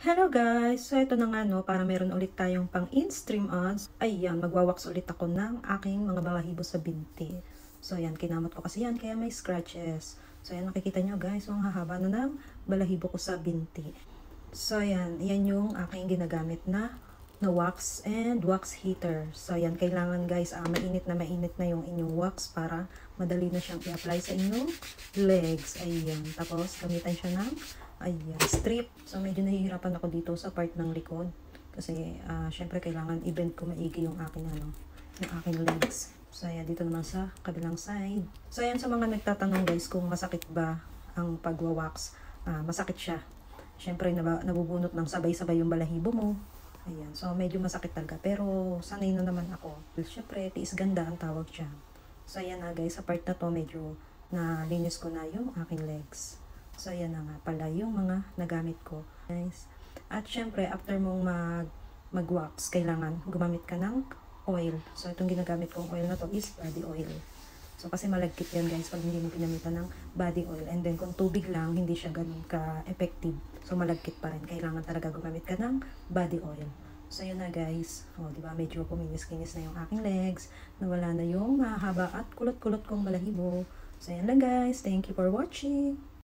Hello guys! So ito na nga no, para meron ulit tayong pang in-stream ads. Ayan, magwawax ulit ako ng aking mga balahibo sa binti. So ayan, kinamot ko kasi yan, kaya may scratches. So ayan, nakikita nyo guys, ang hahaba na ng balahibo ko sa binti. So ayan, yan yung aking ginagamit na wax and wax heater. So ayan, kailangan guys, mainit na yung inyong wax para madali na siyang i-apply sa inyong legs. Ayan, tapos gamitan siya ng strip. So medyo nahihirapan ako dito sa part ng likod kasi syempre kailangan i-bend ko maigi yung aking legs. So ayan, dito naman sa kabilang side. So ayan, sa mga nagtatanong guys kung masakit ba ang pagwa-wax, masakit siya. Syempre nabubunot ng sabay-sabay yung balahibo mo. Ayan, so medyo masakit talaga, pero sanay na naman ako. Syempre, tiis ganda ang tawag siya. So ayan na guys, sa part na to medyo nalinis ko na yung aking legs. So ayan na nga pala yung mga nagamit ko guys. At syempre, after mong mag-wax, kailangan gumamit ka ng oil. So itong ginagamit kong oil na to is body oil. So kasi malagkit yan guys pag hindi mo pinamitan ng body oil. And then kung tubig lang, hindi siya ganun ka-effective. So malagkit pa rin. Kailangan talaga gumamit ka ng body oil. So yun na guys. O diba, medyo kuminis-kinis na yung aking legs. Nawala na yung haba at kulot-kulot kong balahibo. So yan lang guys. Thank you for watching.